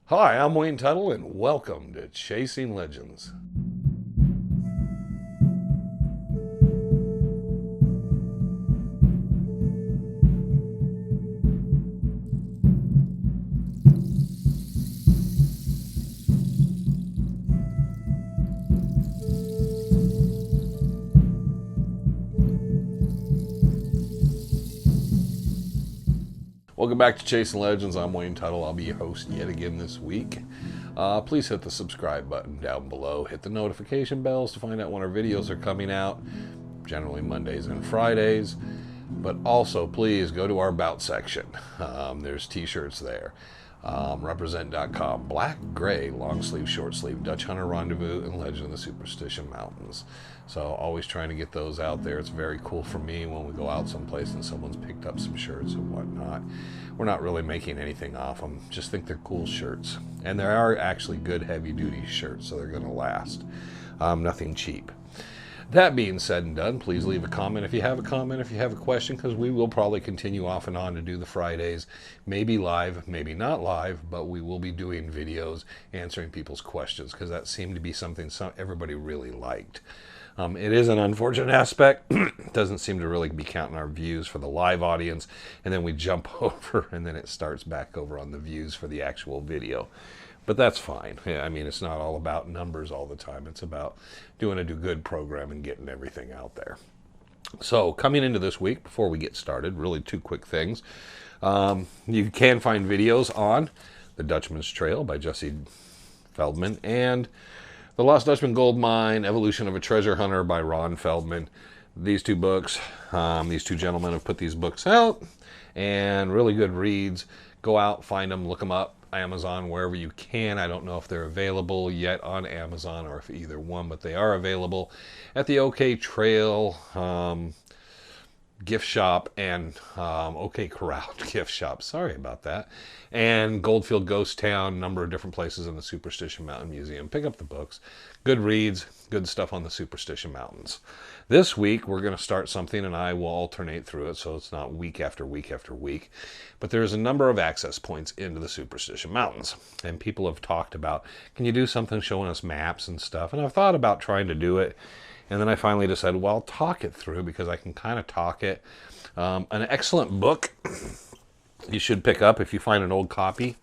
Hi, I'm Wayne Tuttle, and welcome to Chasing Legends. Welcome back to Chasing Legends. I'm Wayne Tuttle. I'll be your host yet again this week. Please hit the subscribe button down below. Hit the notification bells to find out when our videos are coming out, generally Mondays and Fridays. But also, please go to our About section. There's t-shirts there. Represent.com, black, gray, long sleeve, short sleeve, Dutch Hunter Rendezvous, and Legend of the Superstition Mountains. So always trying to get those out there. It's very cool for me when we go out someplace and someone's picked up some shirts and whatnot. We're not really making anything off them, just think they're cool shirts. And there are actually good heavy duty shirts, so they're going to last. Nothing cheap. That being said and done, please leave a comment if you have a comment, if you have a question, because we will probably continue off and on to do the Fridays. Maybe live, maybe not live, but we will be doing videos answering people's questions, because that seemed to be something everybody really liked. It is an unfortunate aspect. It doesn't seem to really be counting our views for the live audience, and then we jump over, and then it starts back over on the views for the actual video. But that's fine. Yeah, I mean, it's not all about numbers all the time. It's about doing a good program and getting everything out there. So coming into this week, before we get started, really two quick things. You can find videos on The Dutchman's Trail by Jesse Feldman and The Lost Dutchman Gold Mine, Evolution of a Treasure Hunter by Ron Feldman. These two books, these two gentlemen have put these books out, and really good reads. Go out, find them, look them up. Amazon, wherever you can. I don't know if they're available yet on Amazon or if either one, but they are available at the OK Trail gift shop and OK Corral gift shop. Sorry about that. And Goldfield Ghost Town, number of different places in the Superstition Mountain Museum. Pick up the books. Good reads, good stuff on the Superstition Mountains. This week we're going to start something, and I will alternate through it so it's not week after week after week. But there's a number of access points into the Superstition Mountains, and people have talked about, can you do something showing us maps and stuff? And I've thought about trying to do it, and then I finally decided, well, I'll talk it through because I can kind of talk it. An excellent book you should pick up if you find an old copy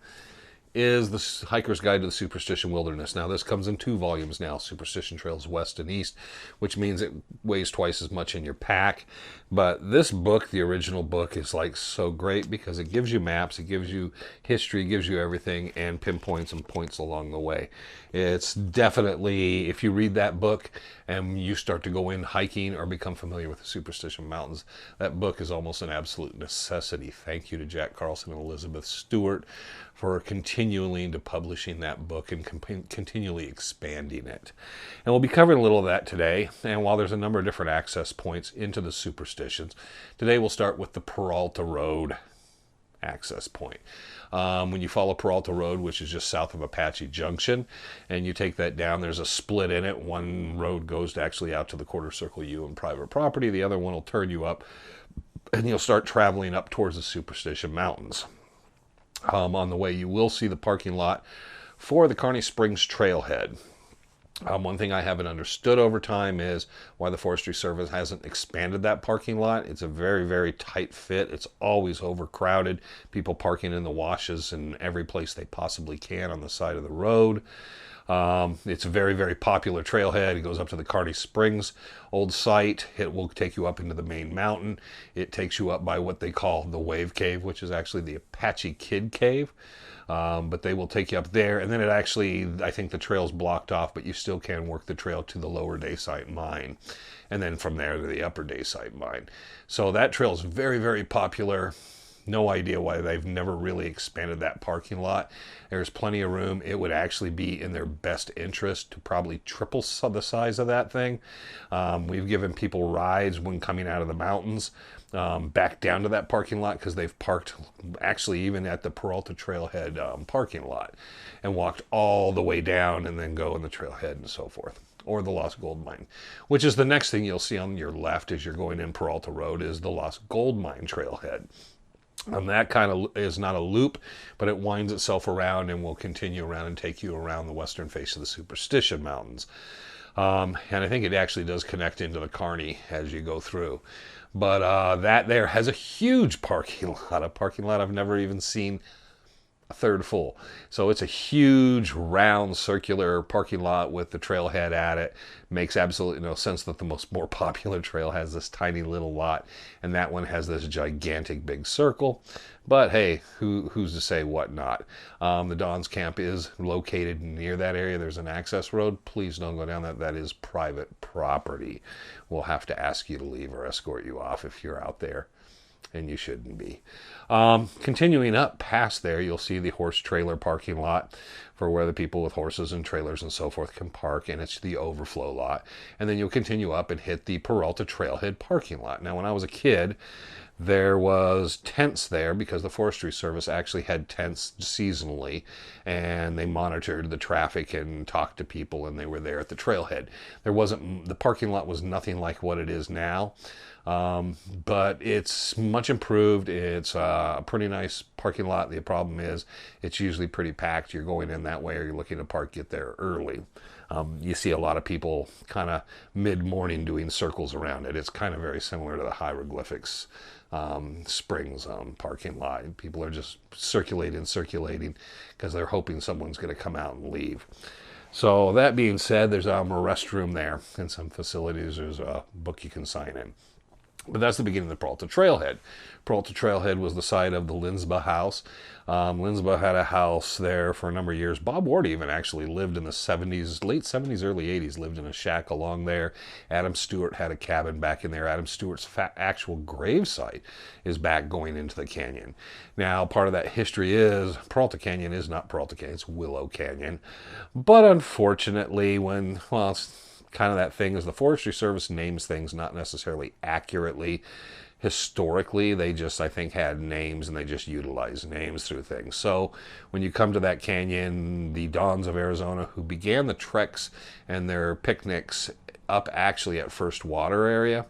is The Hiker's Guide to the Superstition Wilderness. Now, this comes in 2 volumes now, Superstition Trails West and East, which means it weighs twice as much in your pack. But this book, the original book, is like so great because it gives you maps, it gives you history, it gives you everything, and pinpoints and points along the way. It's definitely, if you read that book and you start to go in hiking or become familiar with the Superstition Mountains, that book is almost an absolute necessity. Thank you to Jack Carlson and Elizabeth Stewart for continuing to publishing that book and continually expanding it. And we'll be covering a little of that today. And while there's a number of different access points into the superstitions, today we'll start with the Peralta Road access point. When you follow Peralta Road, which is just south of Apache Junction, and you take that down, there's a split in it. One road goes actually out to the quarter circle U and private property. The other one will turn you up, and you'll start traveling up towards the Superstition Mountains. On the way, you will see the parking lot for the Kearney Springs Trailhead. One thing I haven't understood over time is why the Forestry Service hasn't expanded that parking lot. It's a very, very tight fit. It's always overcrowded. People parking in the washes in every place they possibly can on the side of the road. It's a very, very popular trailhead. It goes up to the Kearney Springs old site. It will take you up into the main mountain. It takes you up by what they call the Wave Cave, which is actually the Apache Kid Cave. But they will take you up there, and then it actually, I think the trail's blocked off, but you still can work the trail to the lower Daysite Mine, and then from there to the upper Daysite Mine. So that trail is very, very popular. No idea why they've never really expanded that parking lot. There's plenty of room. It would actually be in their best interest to probably triple the size of that thing. We've given people rides when coming out of the mountains back down to that parking lot because they've parked actually even at the Peralta Trailhead parking lot and walked all the way down and then go in the trailhead and so forth. Or the Lost Gold Mine, which is the next thing you'll see on your left as you're going in Peralta Road, is the Lost Gold Mine Trailhead. That kind of is not a loop, but it winds itself around and will continue around and take you around the western face of the Superstition Mountains. And I think it actually does connect into the Kearney as you go through. But that there has a huge parking lot, a parking lot I've never even seen a third full. So it's a huge round circular parking lot with the trailhead at it. Makes absolutely no sense that the more popular trail has this tiny little lot and that one has this gigantic big circle. But hey, who's to say what not? The Don's Camp is located near that area. There's an access road. Please don't go down that. That is private property. We'll have to ask you to leave or escort you off if you're out there. And you shouldn't be. Continuing up past there, you'll see the horse trailer parking lot for where the people with horses and trailers and so forth can park, and it's the overflow lot. And then you'll continue up and hit the Peralta Trailhead parking lot. Now, when I was a kid, there was tents there because the Forestry Service actually had tents seasonally, and they monitored the traffic and talked to people, and they were there at the trailhead. The parking lot was nothing like what it is now. But it's much improved. It's a pretty nice parking lot. The problem is it's usually pretty packed. You're going in that way or you're looking to park, get there early. You see a lot of people kind of mid-morning doing circles around it. It's kind of very similar to the hieroglyphics Springs parking lot. People are just circulating because they're hoping someone's going to come out and leave. So that being said, there's a restroom there and some facilities. There's a book you can sign in. But that's the beginning of the Peralta Trailhead. Peralta Trailhead was the site of the Linsba house. Linsba had a house there for a number of years. Bob Ward even actually lived in the 70s, late 70s, early 80s, lived in a shack along there. Adam Stewart had a cabin back in there. Adam Stewart's actual grave site is back going into the canyon. Now, part of that history is Peralta Canyon is not Peralta Canyon, it's Willow Canyon. But unfortunately, it's kind of that thing is the Forestry Service names things not necessarily accurately. Historically, they just, I think, had names and they just utilized names through things. So when you come to that canyon, the Dons of Arizona who began the treks and their picnics up actually at First Water area,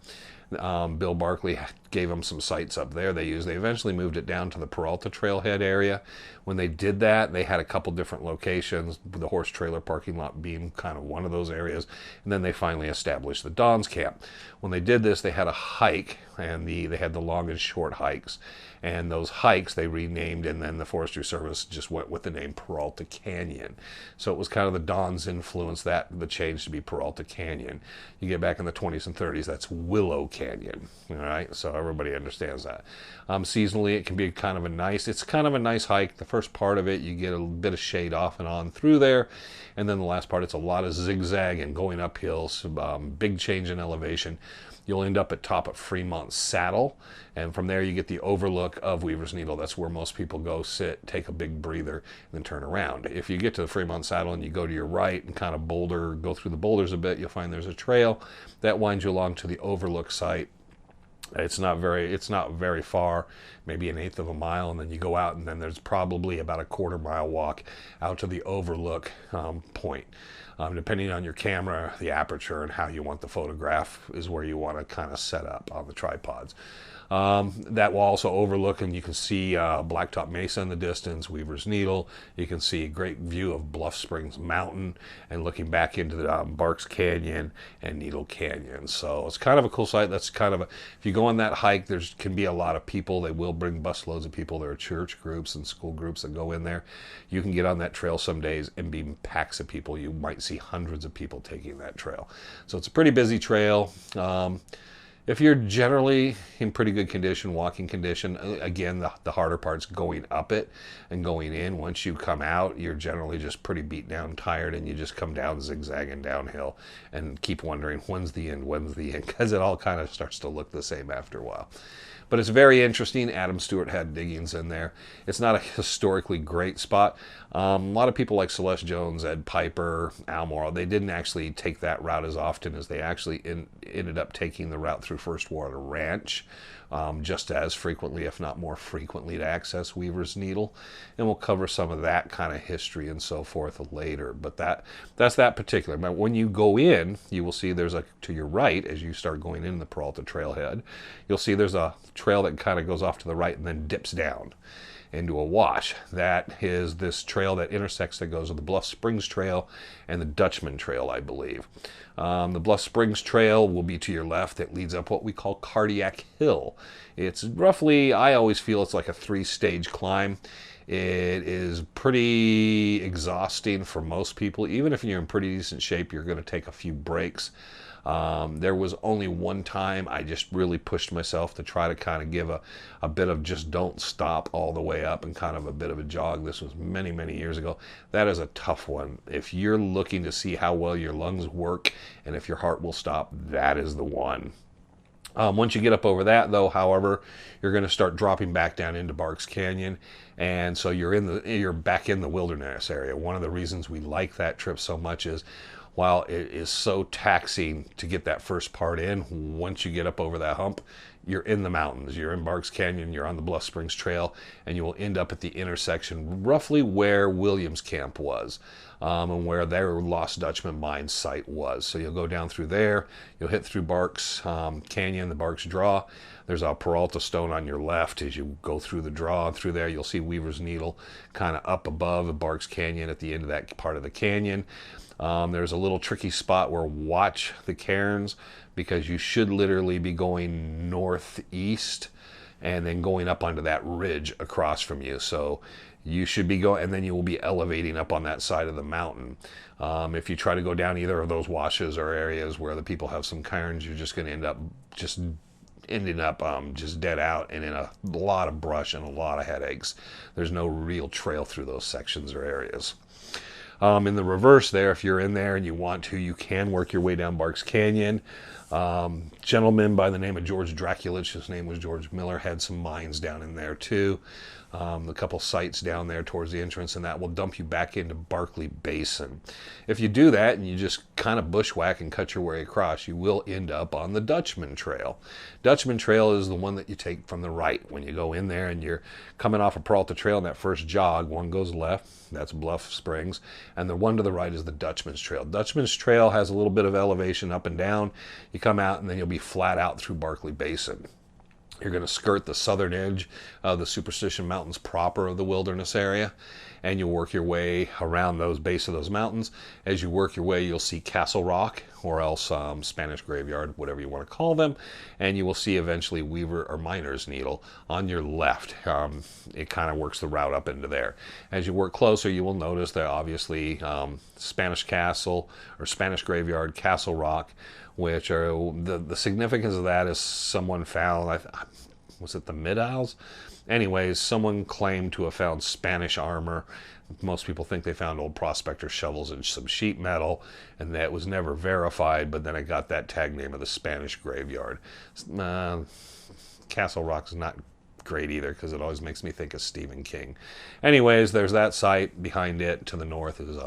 Bill Barkley gave them some sites up there they eventually moved it down to the Peralta Trailhead area. When they did that, they had a couple different locations, the horse trailer parking lot being kind of one of those areas, and then they finally established the Don's Camp. When they did this, they had a hike, and they had the long and short hikes, and those hikes they renamed, and then the Forestry Service just went with the name Peralta Canyon. So it was kind of the Don's influence that the change to be Peralta Canyon. You get back in the 20s and 30s, that's Willow Canyon. All right, so everybody understands that. Seasonally, it can be kind of a nice hike. The first part of it, you get a bit of shade off and on through there, and then the last part, it's a lot of zigzag and going uphill, big change in elevation. You'll end up at top of Fremont Saddle, and from there you get the overlook of Weaver's Needle. That's where most people go sit, take a big breather, and then turn around. If you get to the Fremont Saddle and you go to your right and kind of go through the boulders a bit, you'll find there's a trail that winds you along to the overlook site. It's not very far, maybe 1/8 of a mile, and then you go out, and then there's probably about a 1/4 mile walk out to the overlook point. Depending on your camera, the aperture, and how you want the photograph is where you want to kind of set up on the tripods. That will also overlook, and you can see Blacktop Mesa in the distance, Weaver's Needle. You can see a great view of Bluff Springs Mountain and looking back into the Barks Canyon and Needle Canyon. So it's kind of a cool site. That's kind of if you go on that hike, there can be a lot of people. They will bring busloads of people. There are church groups and school groups that go in there. You can get on that trail some days and be packs of people. You might see hundreds of people taking that trail. So it's a pretty busy trail. If you're generally in pretty good condition, walking condition, again, the harder part's going up it and going in. Once you come out, you're generally just pretty beat down, tired, and you just come down zigzagging downhill and keep wondering, when's the end, because it all kind of starts to look the same after a while. But it's very interesting. Adam Stewart had diggings in there. It's not a historically great spot. A lot of people like Celeste Jones, Ed Piper, Al Morrow, they didn't actually take that route as often as they actually ended up taking the route through through First Water Ranch just as frequently, if not more frequently, to access Weaver's Needle. And we'll cover some of that kind of history and so forth later. But that's that particular. But when you go in, you will see there's to your right, as you start going in the Peralta Trailhead, you'll see there's a trail that kind of goes off to the right and then dips down into a wash. That is this trail that intersects, that goes with the Bluff Springs Trail and the Dutchman Trail, I believe. The Bluff Springs Trail will be to your left. It leads up what we call Cardiac Hill. It's roughly, I always feel it's like a 3-stage climb. It is pretty exhausting for most people. Even if you're in pretty decent shape, you're going to take a few breaks. There was only one time I just really pushed myself to try to kind of give a bit of just don't stop all the way up and kind of a bit of a jog. This was many, many years ago. That is a tough one. If you're looking to see how well your lungs work and if your heart will stop, that is the one. Once you get up over that, though, however, you're going to start dropping back down into Barks Canyon, and so you're back in the wilderness area. One of the reasons we like that trip so much is, while it is so taxing to get that first part in, once you get up over that hump, you're in the mountains. You're in Barks Canyon, you're on the Bluff Springs Trail, and you will end up at the intersection roughly where Williams Camp was, and where their Lost Dutchman Mine site was. So you'll go down through there, you'll hit through Barks Canyon, the Barks Draw. There's a Peralta stone on your left as you go through the draw. Through there, you'll see Weaver's Needle kind of up above the Barks Canyon at the end of that part of the canyon. There's a little tricky spot where watch the cairns, because you should literally be going northeast and then going up onto that ridge across from you. So you should be going, and then you will be elevating up on that side of the mountain. If you try to go down either of those washes or areas where the people have some cairns, you're just going to end up just dead out and in a lot of brush and a lot of headaches. There's no real trail through those sections or areas. In the reverse there, if you're in there and you want to, you can work your way down Barks Canyon. Gentleman by the name of George Draculich, his name was George Miller, had some mines down in there too. A couple sites down there towards the entrance, and that will dump you back into Barkley Basin. If you do that and you just kind of bushwhack and cut your way across, you will end up on the Dutchman Trail. Dutchman Trail is the one that you take from the right. When you go in there and you're coming off of Peralta Trail in that first jog, one goes left, that's Bluff Springs, and the one to the right is the Dutchman's Trail. Dutchman's Trail has a little bit of elevation up and down. You come out and then you'll be flat out through Barkley Basin. You're going to skirt the southern edge of the Superstition Mountains proper of the wilderness area, and you'll work your way around those base of those mountains. As you work your way, you'll see Castle Rock, or else Spanish Graveyard, whatever you want to call them, and you will see eventually Weaver or Miner's Needle on your left. It kind of works the route up into there. As you work closer, you will notice that obviously Spanish Castle or Spanish Graveyard, Castle Rock, which are the significance of that is someone found, was it the Mid-Isles? Anyways, someone claimed to have found Spanish armor. Most people think they found old prospector shovels and some sheet metal, and that was never verified, but then it got that tag name of the Spanish Graveyard. Castle Rock's not great either, because it always makes me think of Stephen King. Anyways, there's that site. Behind it to the north is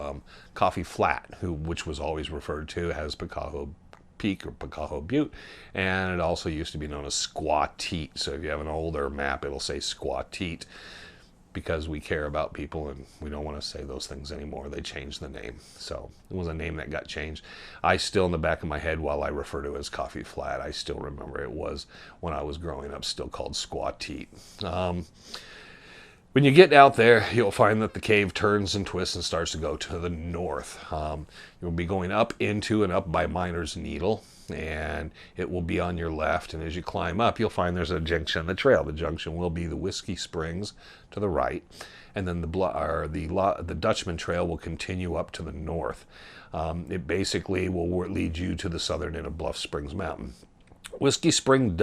Coffee Flat, which was always referred to as Picajo Peak or Picajo Butte, and it also used to be known as Squaw Teat. So if you have an older map, it'll say Squaw Teat, because we care about people and we don't want to say those things anymore. They changed the name. So it was a name that got changed. I still, in the back of my head, while I refer to it as Coffee Flat, I still remember it was, when I was growing up, still called Squaw Teat. When you get out there, you'll find that the cave turns and twists and starts to go to the north. You'll be going up into and up by Miner's Needle, and it will be on your left. And as you climb up, you'll find there's a junction on the trail. The junction will be the Whiskey Springs to the right, and then the Dutchman Trail will continue up to the north. It basically will lead you to the southern end of Bluff Springs Mountain. Whiskey Spring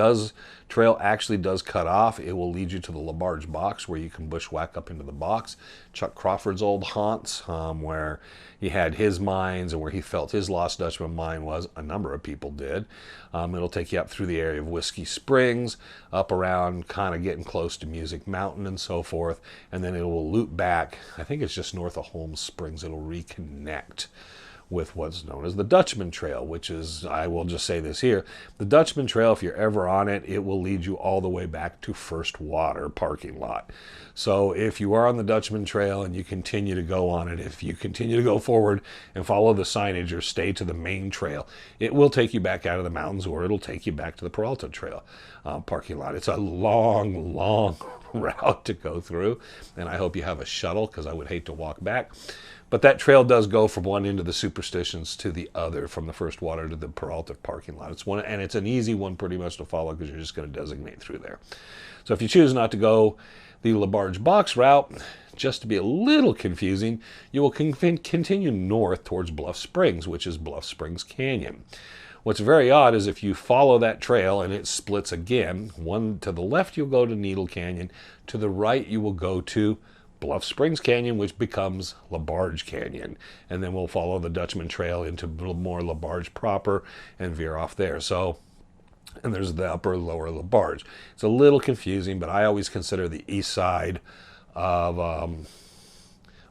Trail actually does cut off. It will lead you to the LaBarge box, where you can bushwhack up into the box. Chuck Crawford's old haunts, where he had his mines and where he felt his Lost Dutchman mine was. A number of people did. It'll take you up through the area of Whiskey Springs, up around kind of getting close to Music Mountain and so forth, and then it will loop back. I think it's just north of Holmes Springs. It'll reconnect with what's known as the Dutchman Trail, which is, I will just say this here, the Dutchman Trail, if you're ever on it, it will lead you all the way back to First Water parking lot. So if you are on the Dutchman Trail and you continue to go on it, if you continue to go forward and follow the signage or stay to the main trail, it will take you back out of the mountains, or it'll take you back to the Peralta Trail parking lot. It's a long, long route to go through, and I hope you have a shuttle, because I would hate to walk back. But that trail does go from one end of the Superstitions to the other, from the First Water to the Peralta parking lot. It's one, and it's an easy one pretty much to follow, because you're just going to designate through there. So if you choose not to go the Barge box route, just to be a little confusing, you will continue north towards Bluff Springs, which is Bluff Springs Canyon. What's very odd is if you follow that trail and it splits again, one to the left you'll go to Needle Canyon, to the right you will go to Bluff Springs Canyon, which becomes LaBarge Canyon, and then we'll follow the Dutchman Trail into a little more LaBarge proper and veer off there. So, and there's the upper lower LaBarge. It's a little confusing, but I always consider the east side of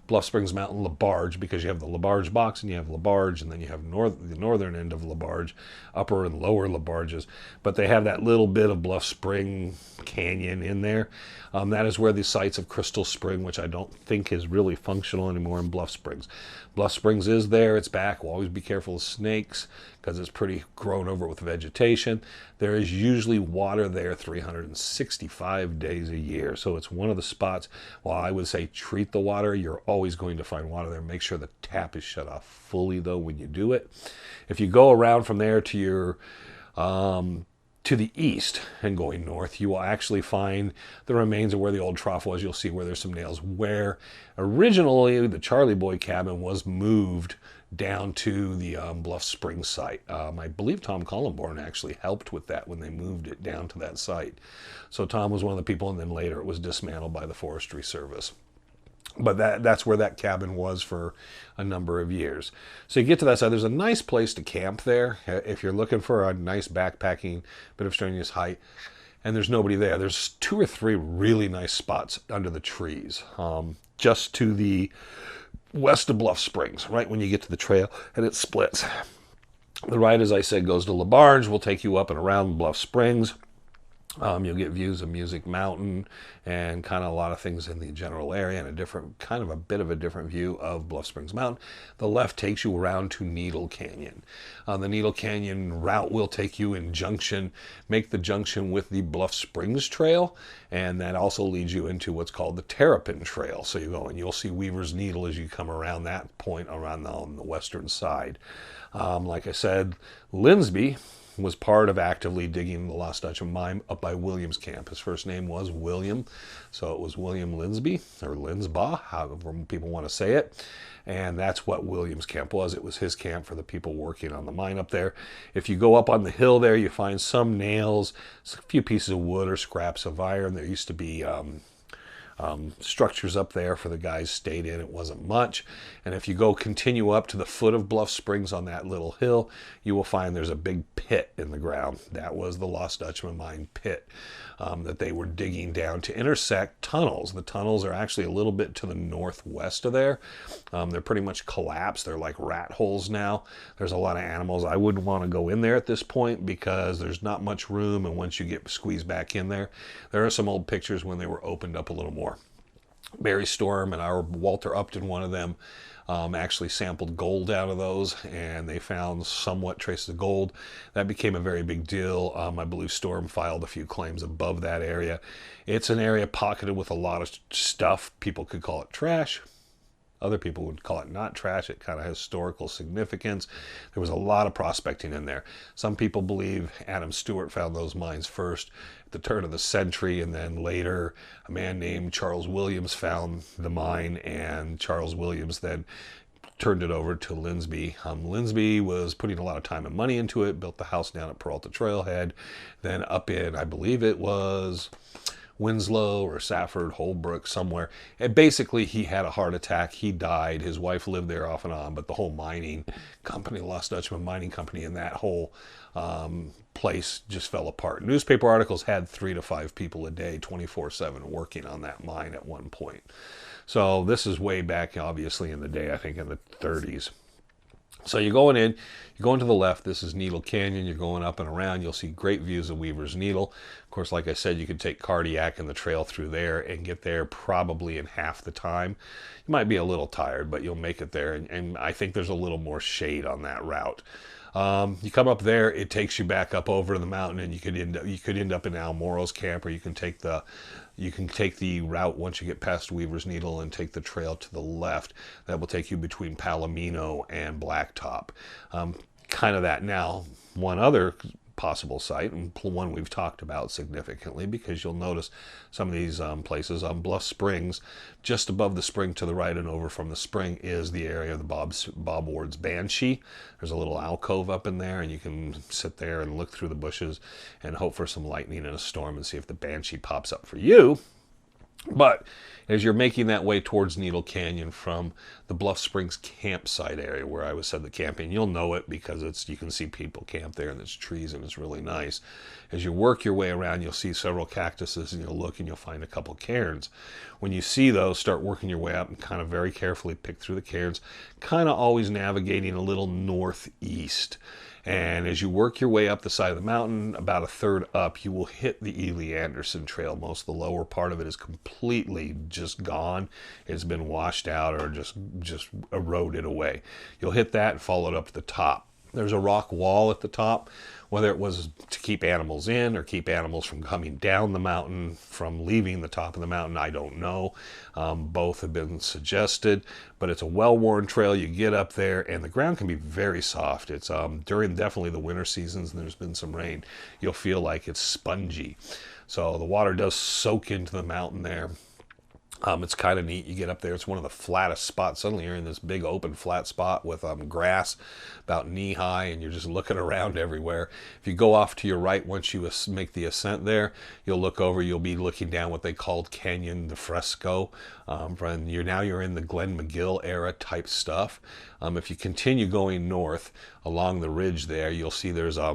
Bluff Springs Mountain LaBarge, because you have the LaBarge box and you have LaBarge, and then you have the northern end of LaBarge, upper and lower LaBarges. But they have that little bit of Bluff Spring Canyon in there. That is where the sites of Crystal Spring, which I don't think is really functional anymore in Bluff Springs. Bluff Springs is there, it's back. We'll always be careful of snakes, because it's pretty grown over with vegetation. There is usually water there 365 days a year. So it's one of the spots, while I would say treat the water, you're always going to find water there. Make sure the tap is shut off fully, though, when you do it. If you go around from there to your to the east and going north, you will actually find the remains of where the old trough was. You'll see where there's some nails, where originally the Charlie Boy cabin was moved down to the Bluff Springs site. I believe Tom Collenborn actually helped with that when they moved it down to that site. So Tom was one of the people, and then later it was dismantled by the Forestry Service. But that's where that cabin was for a number of years. So you get to that side. There's a nice place to camp there if you're looking for a nice backpacking, bit of strenuous height, and there's nobody there. There's 2 or 3 really nice spots under the trees, just to the west of Bluff Springs, right when you get to the trail, and it splits. The right, as I said, goes to LaBarge. Will take you up and around Bluff Springs. You'll get views of Music Mountain and kind of a lot of things in the general area, and a different, kind of a bit of a different view of Bluff Springs Mountain. The left takes you around to Needle Canyon. The Needle Canyon route will take you in junction, make the junction with the Bluff Springs Trail, and that also leads you into what's called the Terrapin Trail. So you go and you'll see Weaver's Needle as you come around that point around on the western side. Like I said, Linsby was part of actively digging the Lost Dutchman Mine up by Williams Camp. His first name was William, so it was William Linsby, or Linsbaugh, however people want to say it. And that's what Williams Camp was. It was his camp for the people working on the mine up there. If you go up on the hill there, you find some nails, a few pieces of wood or scraps of iron. There used to be structures up there for the guys stayed in. It wasn't much. And if you go continue up to the foot of Bluff Springs on that little hill, you will find there's a big pit in the ground. That was the Lost Dutchman Mine pit that they were digging down to intersect tunnels. The tunnels are actually a little bit to the northwest of there. They're pretty much collapsed. They're like rat holes now. There's a lot of animals. I wouldn't want to go in there at this point because there's not much room, and once you get squeezed back in there, there are some old pictures when they were opened up a little more. Barry Storm and our Walter Upton, one of them, actually sampled gold out of those, and they found somewhat traces of gold. That became a very big deal. I believe Storm filed a few claims above that area. It's an area pocketed with a lot of stuff. People could call it trash. Other people would call it not trash. It kind of has historical significance. There was a lot of prospecting in there. Some people believe Adam Stewart found those mines first at the turn of the century, and then later a man named Charles Williams found the mine, and Charles Williams then turned it over to Linsby. Linsby was putting a lot of time and money into it, built the house down at Peralta Trailhead, then up in, I believe it was Winslow or Safford, Holbrook, somewhere. And basically he had a heart attack. He died. His wife lived there off and on, but the whole mining company, Lost Dutchman Mining Company, and that whole place just fell apart. Newspaper articles had 3 to 5 people a day, 24/7, working on that mine at one point. So this is way back, obviously, in the day, I think in the 30s. So you're going in, you're going to the left. This is Needle Canyon. You're going up and around. You'll see great views of Weaver's Needle. Of course, like I said, you could take Cardiac and the trail through there and get there probably in half the time. You might be a little tired, but you'll make it there. And I think there's a little more shade on that route. You come up there, it takes you back up over to the mountain, and you could end up in Al Moro's camp, or you can take the route once you get past Weaver's Needle and take the trail to the left. That will take you between Palomino and Blacktop. Kind of that. Now, one other possible site, and one we've talked about significantly, because you'll notice some of these places on Bluff Springs, just above the spring to the right and over from the spring is the area of the Bob Ward's Banshee. There's a little alcove up in there, and you can sit there and look through the bushes and hope for some lightning and a storm and see if the Banshee pops up for you. But as you're making that way towards Needle Canyon from the Bluff Springs campsite area where I was said the camping, you'll know it because you can see people camp there and there's trees and it's really nice. As you work your way around, you'll see several cactuses, and you'll look and you'll find a couple cairns. When you see those, start working your way up and kind of very carefully pick through the cairns, kind of always navigating a little northeast. And as you work your way up the side of the mountain, about a third up, you will hit the Ely Anderson Trail. Most of the lower part of it is completely just gone. It's been washed out or just eroded away. You'll hit that and follow it up to the top. There's a rock wall at the top, whether it was to keep animals in or keep animals from coming down the mountain, from leaving the top of the mountain, I don't know. Both have been suggested, but it's a well-worn trail. You get up there and the ground can be very soft. It's during definitely the winter seasons, and there's been some rain, you'll feel like it's spongy. So the water does soak into the mountain there. It's kind of neat. You get up there, it's one of the flattest spots. Suddenly you're in this big open flat spot with grass about knee high, and you're just looking around everywhere. If you go off to your right, once you make the ascent there, you'll look over, you'll be looking down what they called Canyon de Fresco. You're in the Glen McGill era type stuff. If you continue going north along the ridge there, you'll see there's a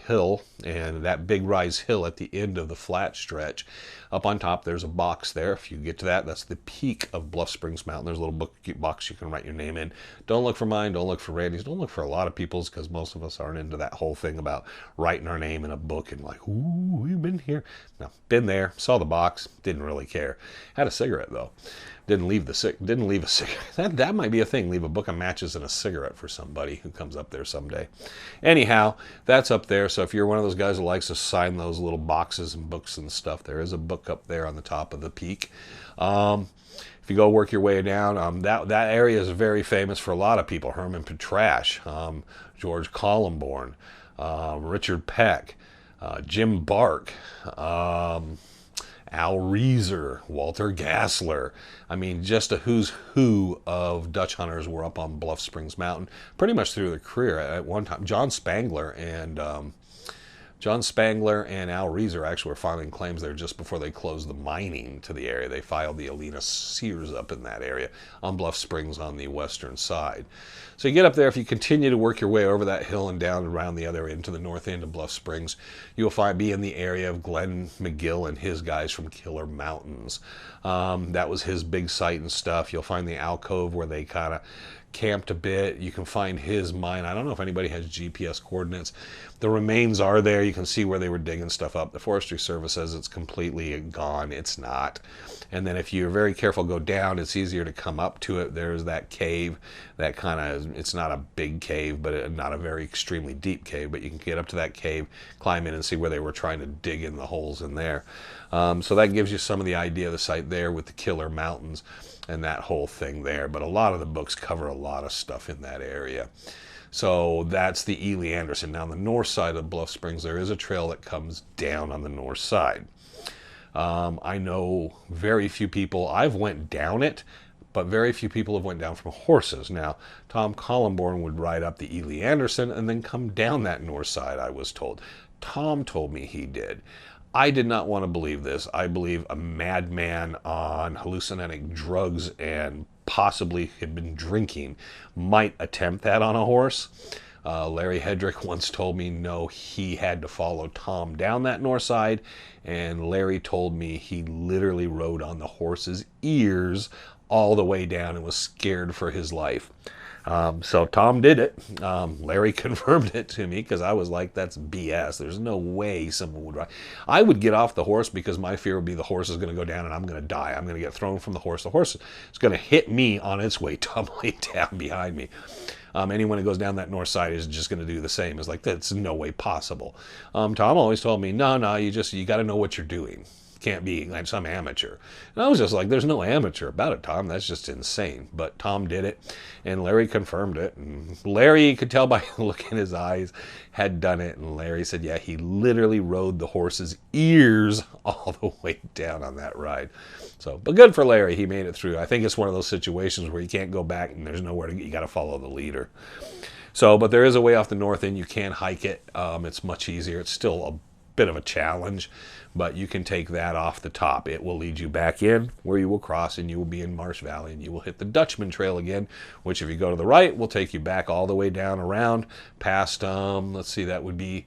hill, and that big rise hill at the end of the flat stretch. Up on top, there's a box there. If you get to that, that's the peak of Bluff Springs Mountain. There's a little box you can write your name in. Don't look for mine. Don't look for Randy's. Don't look for a lot of people's, because most of us aren't into that whole thing about writing our name in a book and like, ooh, we've been here. No, been there, saw the box, didn't really care. Had a cigarette though. Didn't leave a cigarette. That might be a thing. Leave a book of matches and a cigarette for somebody who comes up there someday. Anyhow, that's up there. So if you're one of those guys who likes to sign those little boxes and books and stuff, there is a book up there on the top of the peak. If you go work your way down, that area is very famous for a lot of people. Herman Petrash, George Columborn, Richard Peck, Jim Bark, Al Reeser, Walter Gassler. I mean, just a who's who of Dutch hunters were up on Bluff Springs Mountain pretty much through their career. At one time, John Spangler and Al Reeser actually were filing claims there just before they closed the mining to the area. They filed the Alina Sears up in that area on Bluff Springs on the western side. So you get up there, if you continue to work your way over that hill and down around the other end to the north end of Bluff Springs, you'll be in the area of Glenn McGill and his guys from Killer Mountains. That was his big site and stuff. You'll find the alcove where they kind of camped a bit. You can find his mine. I don't know if anybody has GPS coordinates. The remains are there. You can see where they were digging stuff up. The Forestry Service says it's completely gone. It's not. And then if you're very careful, go down, it's easier to come up to it. There's that cave that it's not a big cave, but not a very extremely deep cave, but you can get up to that cave, climb in and see where they were trying to dig in the holes in there. So that gives you some of the idea of the site there with the Killer Mountains and that whole thing there. But a lot of the books cover a lot of stuff in that area. So that's the Ely Anderson. Now on the north side of Bluff Springs, there is a trail that comes down on the north side. I know very few people, I've went down it, but very few people have went down from horses. Now, Tom Columborn would ride up the Ely Anderson and then come down that north side, I was told. Tom told me he did. I did not want to believe this. I believe a madman on hallucinogenic drugs and possibly had been drinking might attempt that on a horse. Larry Hedrick once told me no, he had to follow Tom down that north side, and Larry told me he literally rode on the horse's ears all the way down and was scared for his life. So Tom did it. Larry confirmed it to me because I was like, that's BS. There's no way someone would ride. I would get off the horse because my fear would be the horse is going to go down and I'm going to die. I'm going to get thrown from the horse. The horse is going to hit me on its way tumbling down behind me. Anyone who goes down that north side is just going to do the same. It's like, that's no way possible. Tom always told me, no, you got to know what you're doing. Can't be like some amateur. And I was just like, there's no amateur about it, Tom. That's just insane. But Tom did it, and Larry confirmed it. And Larry, you could tell by the look in his eyes, had done it. And Larry said, yeah, he literally rode the horse's ears all the way down on that ride. So, but good for Larry. He made it through. I think it's one of those situations where you can't go back and there's nowhere to go. You got to follow the leader. So, but there is a way off the north end. You can hike it. It's much easier. It's still a bit of a challenge, but you can take that off the top. It will lead you back in where you will cross, and you will be in Marsh Valley, and you will hit the Dutchman Trail again, which if you go to the right will take you back all the way down around past, let's see, that would be,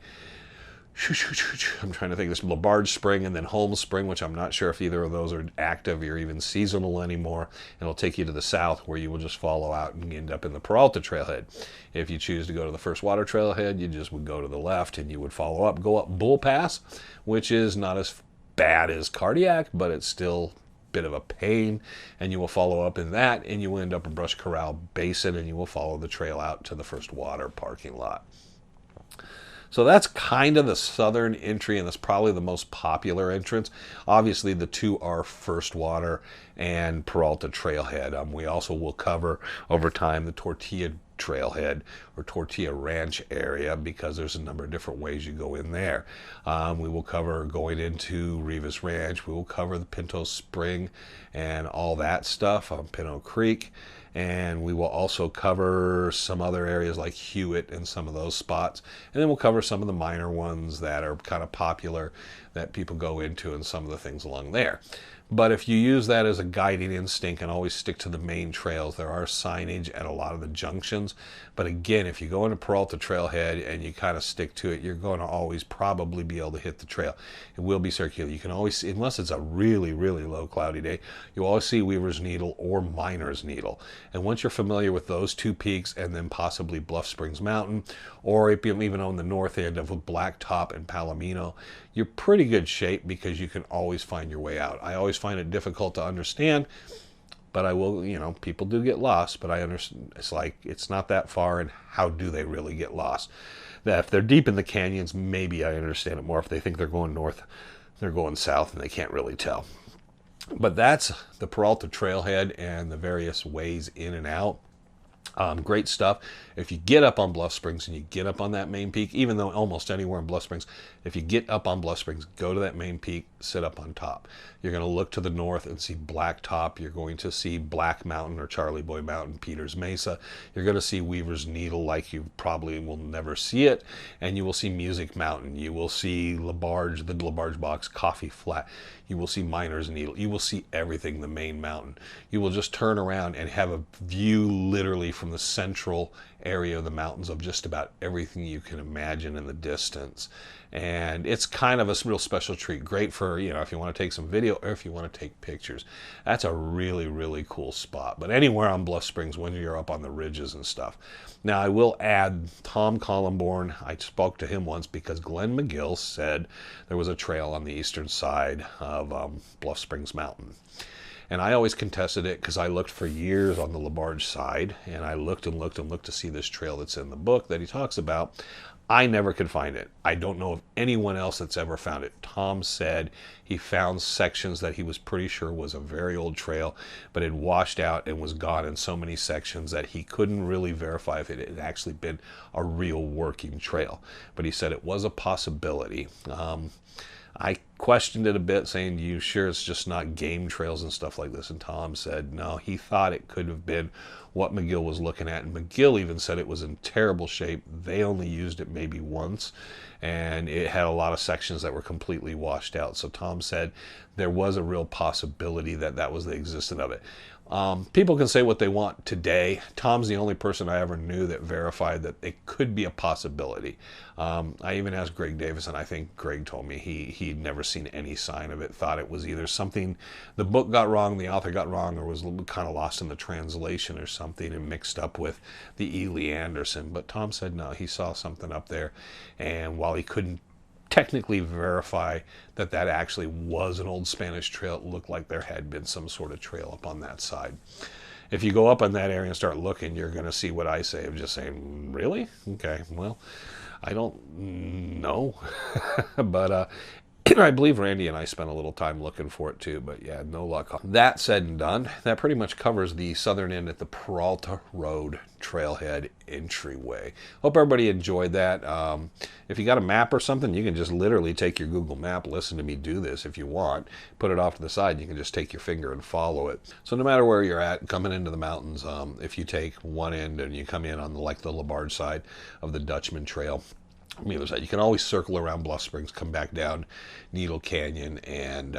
I'm trying to think, this Barge Spring and then Holmes Spring, which I'm not sure if either of those are active or even seasonal anymore. And it'll take you to the south where you will just follow out and end up in the Peralta Trailhead. If you choose to go to the First Water Trailhead, you just would go to the left and you would follow up, go up Bull Pass, which is not as bad as Cardiac, but it's still a bit of a pain, and you will follow up in that, and you will end up in Brush Corral Basin, and you will follow the trail out to the First Water parking lot. So that's kind of the southern entry, and that's probably the most popular entrance. Obviously, the two are First Water and Peralta Trailhead. We also will cover over time the Tortilla Trailhead or Tortilla Ranch area, because there's a number of different ways you go in there. We will cover going into Rivas Ranch. We will cover the Pinto Spring and all that stuff on Pinto Creek. And we will also cover some other areas like Hewitt and some of those spots. And then we'll cover some of the minor ones that are kind of popular that people go into and some of the things along there. But if you use that as a guiding instinct and always stick to the main trails, there are signage at a lot of the junctions. But again, if you go into Peralta Trailhead and you kind of stick to it, you're going to always probably be able to hit the trail. It will be circular. You can always see, unless it's a really, really low cloudy day, you'll always see Weaver's Needle or Miner's Needle. And once you're familiar with those two peaks and then possibly Bluff Springs Mountain, or even on the north end of Blacktop and Palomino, you're pretty good shape because you can always find your way out. I always find it difficult to understand, but I will, people do get lost, but I understand. It's like, it's not that far, and how do they really get lost? That if they're deep in the canyons, maybe I understand it more. If they think they're going north, they're going south, and they can't really tell. But that's the Peralta Trailhead and the various ways in and out. Great stuff. If you get up on Bluff Springs and you get up on that main peak, even though almost anywhere in Bluff Springs, if you get up on Bluff Springs, go to that main peak, sit up on top. You're going to look to the north and see Blacktop. You're going to see Black Mountain or Charlie Boy Mountain, Peters Mesa. You're going to see Weaver's Needle like you probably will never see it. And you will see Music Mountain. You will see LaBarge, the LaBarge Box, Coffee Flat. You will see Miner's Needle. You will see everything, the main mountain. You will just turn around and have a view literally from the central area of the mountains of just about everything you can imagine in the distance. And it's kind of a real special treat. Great for, if you want to take some video or if you want to take pictures. That's a really, really cool spot. But anywhere on Bluff Springs when you're up on the ridges and stuff. Now, I will add Tom Collenborn. I spoke to him once because Glenn McGill said there was a trail on the eastern side of Bluff Springs Mountain. And I always contested it because I looked for years on the LaBarge side, and I looked and looked and looked to see this trail that's in the book that he talks about. I never could find it. I don't know of anyone else that's ever found it. Tom said he found sections that he was pretty sure was a very old trail, but it washed out and was gone in so many sections that he couldn't really verify if it had actually been a real working trail. But he said it was a possibility. I questioned it a bit, saying, you sure it's just not game trails and stuff like this? And Tom said, no, he thought it could have been what McGill was looking at. And McGill even said it was in terrible shape. They only used it maybe once, and it had a lot of sections that were completely washed out. So Tom said there was a real possibility that that was the existence of it. People can say what they want today. Tom's the only person I ever knew that verified that it could be a possibility. I even asked Greg Davis, and I think Greg told me he'd never seen any sign of it, thought it was either something the book got wrong, the author got wrong, or was kind of lost in the translation or something and mixed up with the Ely Anderson. But Tom said no, he saw something up there, and while he couldn't technically verify that that actually was an old Spanish trail, it looked like there had been some sort of trail up on that side. If you go up on that area and start looking, you're going to see what I say of just saying, really? Okay, well, I don't know. But I believe Randy and I spent a little time looking for it too, but yeah, no luck. That said and done, that pretty much covers the southern end at the Peralta Road Trailhead entryway. Hope everybody enjoyed that. If you got a map or something, you can just literally take your Google map, listen to me do this if you want, put it off to the side, you can just take your finger and follow it. So no matter where you're at, coming into the mountains, if you take one end and you come in on the Barge side of the Dutchman Trail, on the other side, you can always circle around Bluff Springs, come back down Needle Canyon, and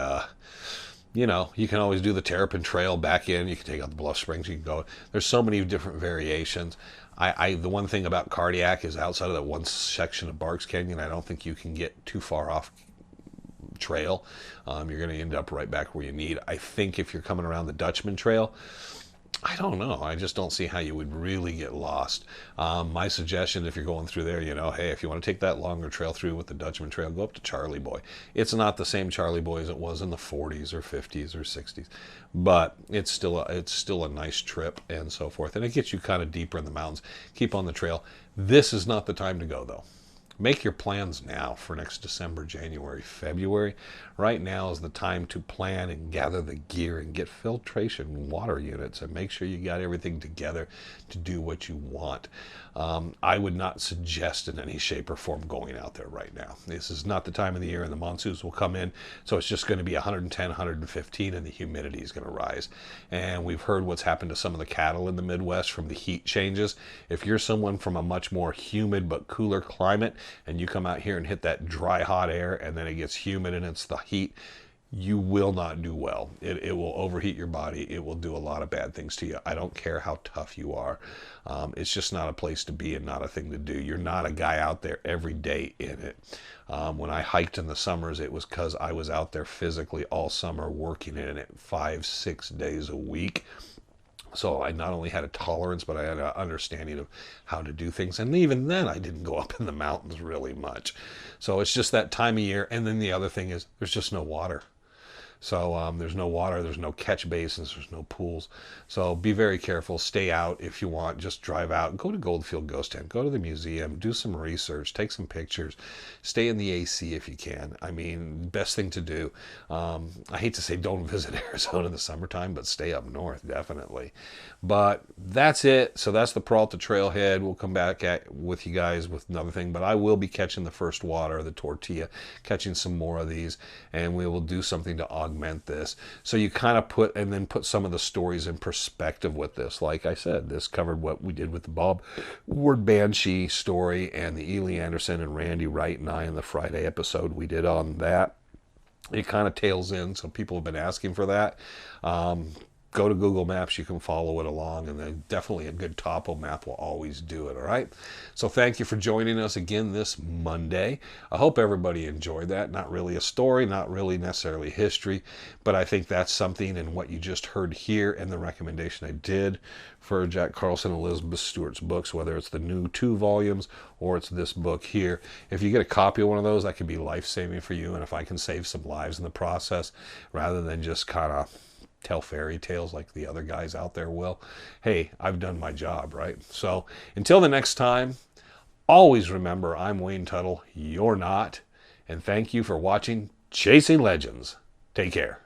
you know, you can always do the Terrapin Trail back in. You can take out the Bluff Springs. You can go. There's so many different variations. The one thing about Cardiac is outside of that one section of Barks Canyon, I don't think you can get too far off trail. You're going to end up right back where you need. I think if you're coming around the Dutchman Trail, I don't know. I just don't see how you would really get lost. My suggestion, if you're going through there, you know, hey, if you want to take that longer trail through with the Dutchman Trail, go up to Charlie Boy. It's not the same Charlie Boy as it was in the 40s or 50s or 60s, but it's still a nice trip and so forth. And it gets you kind of deeper in the mountains. Keep on the trail. This is not the time to go, though. Make your plans now for next December, January, February. Right now is the time to plan and gather the gear and get filtration water units and make sure you got everything together to do what you want. I would not suggest in any shape or form going out there right now. This is not the time of the year, and the monsoons will come in, so it's just going to be 110, 115, and the humidity is going to rise. And we've heard what's happened to some of the cattle in the Midwest from the heat changes. If you're someone from a much more humid but cooler climate, and you come out here and hit that dry, hot air, and then it gets humid and it's the heat, you will not do well. It will overheat your body. It will do a lot of bad things to you. I don't care how tough you are. It's just not a place to be and not a thing to do. You're not a guy out there every day in it. When I hiked in the summers, it was because I was out there physically all summer working in it 5-6 days a week. So I not only had a tolerance, but I had an understanding of how to do things. And even then, I didn't go up in the mountains really much. So it's just that time of year. And then the other thing is there's just no water. So there's no water, there's no catch basins, there's no pools. So be very careful. Stay out if you want. Just drive out. Go to Goldfield Ghost Town. Go to the museum. Do some research. Take some pictures. Stay in the AC if you can. I mean, best thing to do. I hate to say don't visit Arizona in the summertime, but stay up north, definitely. But that's it. So that's the Peralta Trailhead. We'll come back with you guys with another thing. But I will be catching the first water, the tortilla, catching some more of these. And we will do something to augment this, so you kind of put some of the stories in perspective with this. Like I said, this covered what we did with the Bob Ward Banshee story and the Ely Anderson and Randy Wright and I in the Friday episode we did on that. It kind of tails in, so people have been asking for that. Go to Google Maps, you can follow it along, and then definitely a good topo map will always do it, all right? So thank you for joining us again this Monday. I hope everybody enjoyed that. Not really a story, not really necessarily history, but I think that's something in what you just heard here and the recommendation I did for Jack Carlson and Elizabeth Stewart's books, whether it's the new 2 volumes or it's this book here. If you get a copy of one of those, that could be life-saving for you, and if I can save some lives in the process rather than just kind of tell fairy tales like the other guys out there will, hey, I've done my job, right? So until the next time, always remember, I'm Wayne Tuttle, you're not, and thank you for watching Chasing Legends. Take care.